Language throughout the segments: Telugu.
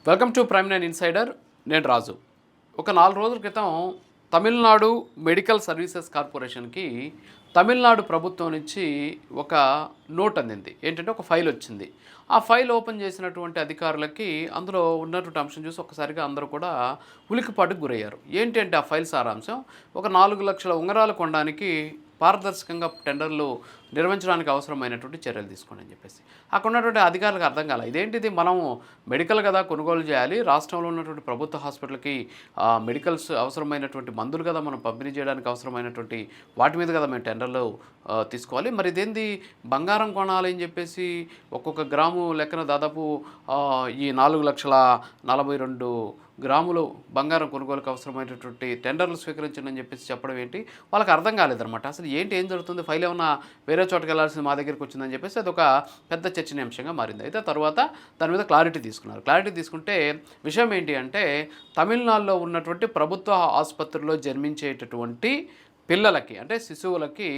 Welcome to prime nine insider. నేను రాజు. ఒక 4 రోజుల క్రితం తమిళనాడు మెడికల్ సర్వీసెస్ కార్పొరేషన్కి తమిళనాడు ప్రభుత్వం నుంచి ఒక నోట్ అందింది. ఏంటంటే ఒక ఫైల్ వచ్చింది. ఆ ఫైల్ ఓపెన్ చేసినటువంటి అధికారులకి అందులో ఉన్నటువంటి అంశం చూసి ఒక్కసారిగా అందరూ కూడా ఉలికిపాటుకు గురయ్యారు. ఏంటి అంటే ఆ ఫైల్ సారాంశం, ఒక 4 లక్షల ఉంగరాలు కొనడానికి పారదర్శకంగా టెండర్లు నిర్వహించడానికి అవసరమైనటువంటి చర్యలు తీసుకోండి అని చెప్పేసి అక్కడ ఉన్నటువంటి అధికారులకు అర్థం కాల. ఇదేంటిది, మనము మెడికల్ కదా కొనుగోలు చేయాలి, రాష్ట్రంలో ఉన్నటువంటి ప్రభుత్వ హాస్పిటల్కి మెడికల్స్ అవసరమైనటువంటి మందులు కదా మనం పంపిణీ చేయడానికి అవసరమైనటువంటి వాటి మీద కదా మేము టెండర్లు తీసుకోవాలి, మరి ఇదేంది బంగారం కొనాలి అని చెప్పేసి ఒక్కొక్క గ్రాము లెక్కన దాదాపు ఈ 4,42 గ్రాములు బంగారం కొనుగోలుకు అవసరమైనటువంటి టెండర్లు స్వీకరించండి అని చెప్పేసి చెప్పడం ఏంటి, వాళ్ళకి అర్థం కాలేదన్నమాట. అసలు ఏం జరుగుతుంది, ఫైల్ ఏమన్నా వేరే చోటకి వెళ్ళాల్సింది మా దగ్గరికి వచ్చిందని చెప్పేసి అదొక పెద్ద చర్చనీయాంశంగా మారింది. అయితే తర్వాత దాని మీద క్లారిటీ తీసుకున్నారు. క్లారిటీ తీసుకుంటే విషయం ఏంటి అంటే, తమిళనాడులో ఉన్నటువంటి ప్రభుత్వ ఆసుపత్రుల్లో జన్మించేటటువంటి పిల్లలకి అంటే శిశువులకి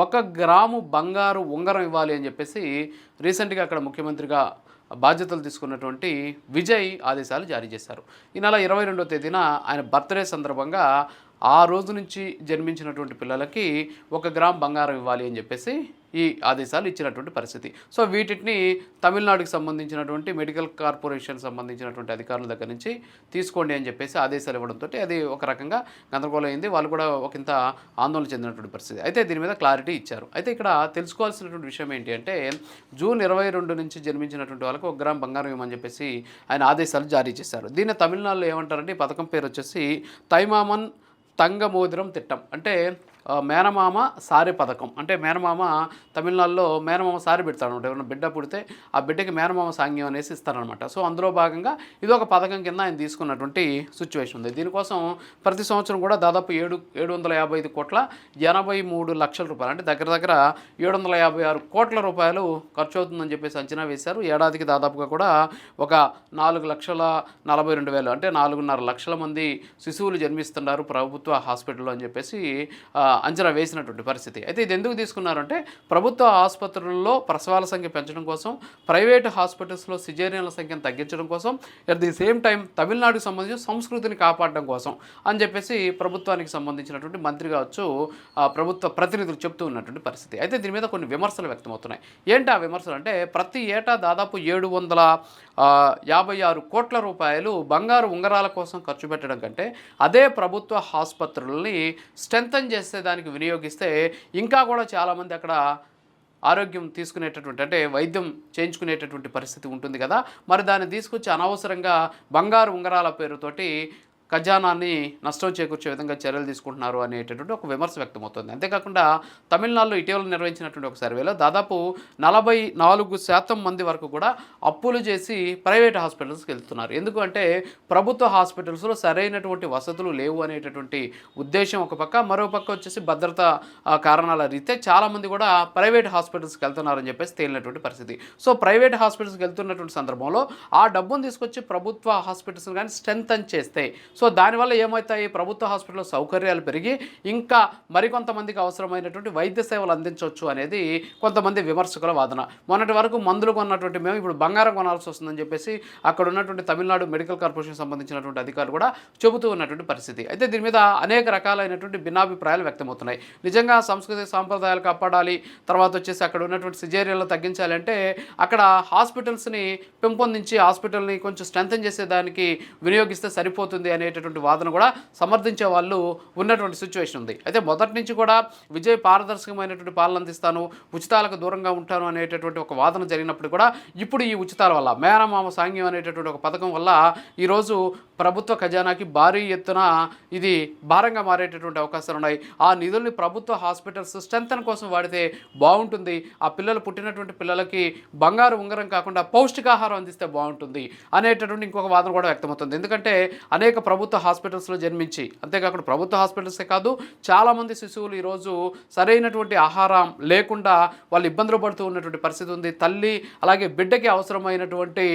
1 గ్రాము బంగారు ఉంగరం ఇవ్వాలి అని చెప్పేసి రీసెంట్గా అక్కడ ముఖ్యమంత్రిగా బాధ్యతలు తీసుకున్నటువంటి విజయ్ ఆదేశాలు జారీ చేశారు. ఈ నెల 22వ తేదీన ఆయన బర్త్డే సందర్భంగా ఆ రోజు నుంచి జన్మించినటువంటి పిల్లలకి 1 గ్రామ్ బంగారం ఇవ్వాలి అని చెప్పేసి ఈ ఆదేశాలు ఇచ్చినటువంటి పరిస్థితి. సో వీటిని తమిళనాడుకి సంబంధించినటువంటి మెడికల్ కార్పొరేషన్ సంబంధించినటువంటి అధికారుల దగ్గర నుంచి తీసుకోండి అని చెప్పేసి ఆదేశాలు ఇవ్వడంతో అది ఒక రకంగా గందరగోళం అయింది. వాళ్ళు కూడా ఒకంత ఆందోళన చెందినటువంటి పరిస్థితి. అయితే దీని మీద క్లారిటీ ఇచ్చారు. అయితే ఇక్కడ తెలుసుకోవాల్సినటువంటి విషయం ఏంటి అంటే, జూన్ 22 నుంచి జన్మించినటువంటి వాళ్ళకి 1 గ్రామ్ బంగారం ఇవ్వమని చెప్పేసి ఆయన ఆదేశాలు జారీ చేశారు. దీన్ని తమిళనాడులో ఏమంటారంటే, ఈ పథకం పేరు వచ్చేసి తైమామన్ తంగమోదిరం తిట్టం, అంటే మేనమామ సారె పథకం. అంటే మేనమామ తమిళనాడులో మేనమామ సారి పెడతాడనమాట. ఎవరైనా బిడ్డ పుడితే ఆ బిడ్డకి మేనమామ సాంగ్యం అనేసి ఇస్తారనమాట. సో అందులో భాగంగా ఇది ఒక పథకం కింద ఆయన తీసుకున్నటువంటి సిచ్యువేషన్ ఉంది. దీనికోసం ప్రతి సంవత్సరం కూడా దాదాపు 755 కోట్ల 83 లక్షల రూపాయలు, అంటే దగ్గర 756 కోట్ల రూపాయలు ఖర్చు అవుతుందని చెప్పేసి అంచనా వేశారు. ఏడాదికి దాదాపుగా కూడా ఒక 4,42,000 అంటే 4.5 లక్షల మంది శిశువులు జన్మిస్తున్నారు ప్రభుత్వ హాస్పిటల్లో అని చెప్పేసి అంచనా వేసినటువంటి పరిస్థితి. అయితే ఇది ఎందుకు తీసుకున్నారంటే, ప్రభుత్వ ఆసుపత్రుల్లో ప్రసవాల సంఖ్య పెంచడం కోసం, ప్రైవేటు హాస్పిటల్స్లో సిజేరియన్ల సంఖ్యను తగ్గించడం కోసం, అట్ ది సేమ్ టైం తమిళనాడుకి సంబంధించిన సంస్కృతిని కాపాడడం కోసం అని చెప్పేసి ప్రభుత్వానికి సంబంధించినటువంటి మంత్రి కావచ్చు, ప్రభుత్వ ప్రతినిధులు చెప్తూ ఉన్నటువంటి పరిస్థితి. అయితే దీని మీద కొన్ని విమర్శలు వ్యక్తమవుతున్నాయి. ఏంటి ఆ విమర్శలు అంటే, ప్రతి ఏటా దాదాపు 756 కోట్ల రూపాయలు బంగారు ఉంగరాల కోసం ఖర్చు పెట్టడం కంటే అదే ప్రభుత్వ ఆసుపత్రుల్ని స్ట్రెంథన్ చేస్తే దానికి వినియోగిస్తే ఇంకా కూడా చాలామంది అక్కడ ఆరోగ్యం తీసుకునేటటువంటి, అంటే వైద్యం చేయించుకునేటటువంటి పరిస్థితి ఉంటుంది కదా. మరి దాన్ని తీసుకొచ్చి అనవసరంగా బంగారు ఉంగరాల పేరుతోటి ఖజానాన్ని నష్టం చేకూర్చే విధంగా చర్యలు తీసుకుంటున్నారు అనేటటువంటి ఒక విమర్శ వ్యక్తమవుతుంది. అంతేకాకుండా తమిళనాడులో ఇటీవల నిర్వహించినటువంటి ఒక సర్వేలో దాదాపు 44% మంది వరకు కూడా అప్పులు చేసి ప్రైవేట్ హాస్పిటల్స్కి వెళ్తున్నారు. ఎందుకంటే ప్రభుత్వ హాస్పిటల్స్లో సరైనటువంటి వసతులు లేవు అనేటటువంటి ఉద్దేశం ఒక పక్క, మరో పక్క వచ్చేసి భద్రత కారణాల రీతే చాలామంది కూడా ప్రైవేట్ హాస్పిటల్స్కి వెళ్తున్నారని చెప్పేసి తేలినటువంటి పరిస్థితి. సో ప్రైవేట్ హాస్పిటల్స్కి వెళ్తున్నటువంటి సందర్భంలో ఆ డబ్బును తీసుకొచ్చి ప్రభుత్వ హాస్పిటల్స్ కానీ స్ట్రెంథన్ చేస్తే, సో దానివల్ల ఏమవుతాయి, ప్రభుత్వ హాస్పిటల్లో సౌకర్యాలు పెరిగి ఇంకా మరికొంతమందికి అవసరమైనటువంటి వైద్య సేవలు అందించవచ్చు అనేది కొంతమంది విమర్శకుల వాదన. మొన్నటి వరకు మందులు కొన్నటువంటి మేము ఇప్పుడు బంగారం కొనాల్సి వస్తుందని చెప్పేసి అక్కడ ఉన్నటువంటి తమిళనాడు మెడికల్ కార్పొరేషన్ సంబంధించినటువంటి అధికారులు కూడా చెబుతూ ఉన్నటువంటి పరిస్థితి. అయితే దీని మీద అనేక రకాలైనటువంటి భిన్నాభిప్రాయాలు వ్యక్తమవుతున్నాయి. నిజంగా సంస్కృతి సాంప్రదాయాలు కాపాడాలి, తర్వాత వచ్చేసి అక్కడ ఉన్నటువంటి సిజేరియన్లు తగ్గించాలంటే అక్కడ హాస్పిటల్స్ని పెంపొందించి హాస్పిటల్ని కొంచెం స్ట్రెంథన్ చేసేదానికి వినియోగిస్తే సరిపోతుంది అనేటటువంటి వాదన కూడా సమర్థించే వాళ్ళు ఉన్నటువంటి సిచ్యువేషన్ ఉంది. అయితే మొదటి నుంచి కూడా విజయ్ పారదర్శకమైనటువంటి పాలన అందిస్తాను, ఉచితాలకు దూరంగా ఉంటాను అనేటటువంటి ఒక వాదన జరిగినప్పుడు కూడా ఇప్పుడు ఈ ఉచితాల వల్ల, మేనమామ సాంగ్యం అనేటటువంటి ఒక పథకం వల్ల ఈరోజు ప్రభుత్వ ఖజానాకి భారీ ఎత్తున ఇది భారంగా మారేటటువంటి అవకాశాలు ఉన్నాయి. ఆ నిధుల్ని ప్రభుత్వ హాస్పిటల్స్ స్ట్రెంథన్ కోసం వాడితే బాగుంటుంది. ఆ పిల్లలు పుట్టినటువంటి పిల్లలకి బంగారు ఉంగరం కాకుండా పౌష్టికాహారం అందిస్తే బాగుంటుంది అనేటటువంటి ఇంకొక వాదన కూడా వ్యక్తమవుతుంది. ఎందుకంటే అనేక ప్రభుత్వ హాస్పిటల్స్లో జన్మించి, అంతేకాకుండా ప్రభుత్వ హాస్పిటల్సే కాదు చాలామంది శిశువులు ఈరోజు సరైనటువంటి ఆహారం లేకుండా వాళ్ళు ఇబ్బందులు పడుతూ ఉన్నటువంటి పరిస్థితి ఉంది. తల్లి అలాగే బిడ్డకి అవసరమైనటువంటి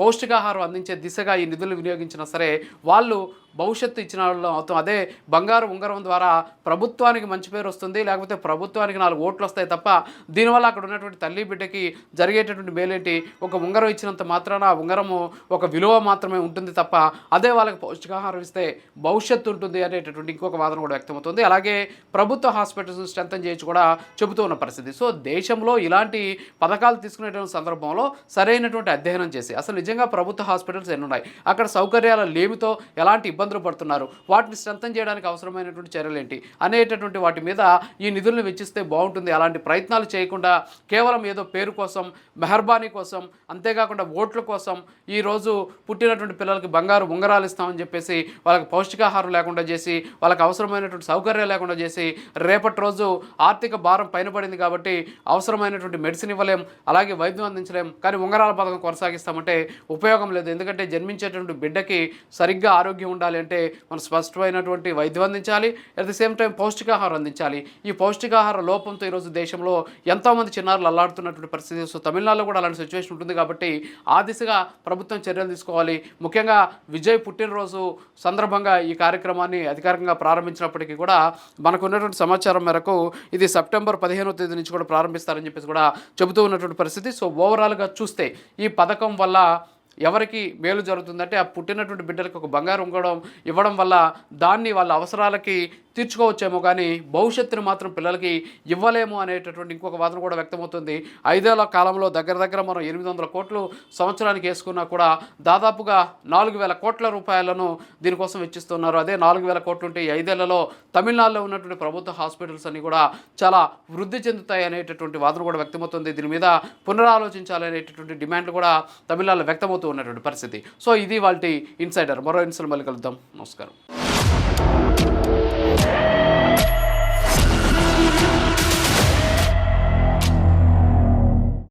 పౌష్టికాహారం అందించే దిశగా ఈ నిధులు వినియోగించినా సరే వాళ్ళు భవిష్యత్తు ఇచ్చిన వాళ్ళం అవుతాం. అదే బంగారు ఉంగరం ద్వారా ప్రభుత్వానికి మంచి పేరు వస్తుంది, లేకపోతే ప్రభుత్వానికి 4 ఓట్లు వస్తాయి తప్ప దీనివల్ల అక్కడ ఉన్నటువంటి తల్లి బిడ్డకి జరిగేటటువంటి మేలేంటి? ఒక ఉంగరం ఇచ్చినంత మాత్రాన ఆ ఉంగరము ఒక విలువ మాత్రమే ఉంటుంది తప్ప అదే వాళ్ళకి పౌష్టికాహారం ఇస్తే భవిష్యత్తు ఉంటుంది అనేటటువంటి ఇంకొక వాదన కూడా వ్యక్తమవుతుంది. అలాగే ప్రభుత్వ హాస్పిటల్స్ స్ట్రెంథన్ చేయొచ్చు కూడా చెబుతూ ఉన్న పరిస్థితి. సో దేశంలో ఇలాంటి పథకాలు తీసుకునేటువంటి సందర్భంలో సరైనటువంటి అధ్యయనం చేసి అసలు నిజంగా ప్రభుత్వ హాస్పిటల్స్ ఎన్ని ఉన్నాయి, అక్కడ సౌకర్యాల లేమితో ఎలాంటి ఇబ్బందులు పడుతున్నారు, వాటిని స్ట్రెంథన్ చేయడానికి అవసరమైనటువంటి చర్యలు ఏంటి అనేటటువంటి వాటి మీద ఈ నిధులను వెచ్చిస్తే బాగుంటుంది. అలాంటి ప్రయత్నాలు చేయకుండా కేవలం ఏదో పేరు కోసం, మెహర్బానీ కోసం, అంతేకాకుండా ఓట్ల కోసం ఈరోజు పుట్టినటువంటి పిల్లలకి బంగారు ఉంగరాలు ఇస్తామని చెప్పేసి వాళ్ళకి పౌష్టికాహారం లేకుండా చేసి, వాళ్ళకి అవసరమైనటువంటి సౌకర్యాలు లేకుండా చేసి, రేపటి రోజు ఆర్థిక భారం పైన పడింది కాబట్టి అవసరమైనటువంటి మెడిసిన్ ఇవ్వలేం, అలాగే వైద్యం అందించలేం, కానీ ఉంగరాల పథకం కొనసాగిస్తామంటే ఉపయోగం లేదు. ఎందుకంటే జన్మించేటువంటి బిడ్డకి సరిగ్గా ఆరోగ్యం ఉండాలి అంటే మనం స్పష్టమైనటువంటి వైద్యం అందించాలి, అట్ ది సేమ్ టైం పౌష్టికాహారం అందించాలి. ఈ పౌష్టికాహార లోపంతో ఈరోజు దేశంలో ఎంతోమంది చిన్నారులు అల్లాడుతున్నటువంటి పరిస్థితి. సో తమిళనాడులో కూడా అలాంటి సిచ్యువేషన్ ఉంటుంది కాబట్టి ఆ దిశగా ప్రభుత్వం చర్యలు తీసుకోవాలి. ముఖ్యంగా విజయ్ పుట్టినరోజు సందర్భంగా ఈ కార్యక్రమాన్ని అధికారికంగా ప్రారంభించినప్పటికీ కూడా మనకు ఉన్నటువంటి సమాచారం మేరకు ఇది సెప్టెంబర్ 15వ తేదీ నుంచి కూడా ప్రారంభిస్తారని చెప్పేసి కూడా చెబుతూ ఉన్నటువంటి పరిస్థితి. సో ఓవరాల్గా చూస్తే ఈ పథకం వల్ల ఎవరికి మేలు జరుగుతుందంటే ఆ పుట్టినటువంటి బిడ్డలకు ఒక బంగారు ఉంగరం ఇవ్వడం వల్ల దాన్ని వాళ్ళ అవసరాలకి తీర్చుకోవచ్చేమో, కానీ భవిష్యత్తును మాత్రం పిల్లలకి ఇవ్వలేము అనేటటువంటి ఇంకొక వాదన కూడా వ్యక్తమవుతుంది. 5 ఏళ్ల కాలంలో దగ్గర మనం 800 కోట్లు సంవత్సరానికి వేసుకున్నా కూడా దాదాపుగా 4,000 కోట్ల రూపాయలను దీనికోసం వెచ్చిస్తున్నారు. అదే 4,000 కోట్లు ఉంటే 5 ఏళ్లలో తమిళనాడులో ఉన్నటువంటి ప్రభుత్వ హాస్పిటల్స్ అన్ని కూడా చాలా వృద్ధి చెందుతాయి అనేటటువంటి వాదన కూడా వ్యక్తమవుతుంది. దీని మీద పునరాలోచించాలి అనేటటువంటి డిమాండ్లు కూడా తమిళనాడులో వ్యక్తమవుతూ ఉన్నటువంటి పరిస్థితి. సో ఇది వాళ్ళ ఇన్సైడర్. మరో ఇన్సైడర్ మళ్ళీ కలుద్దాం. నమస్కారం.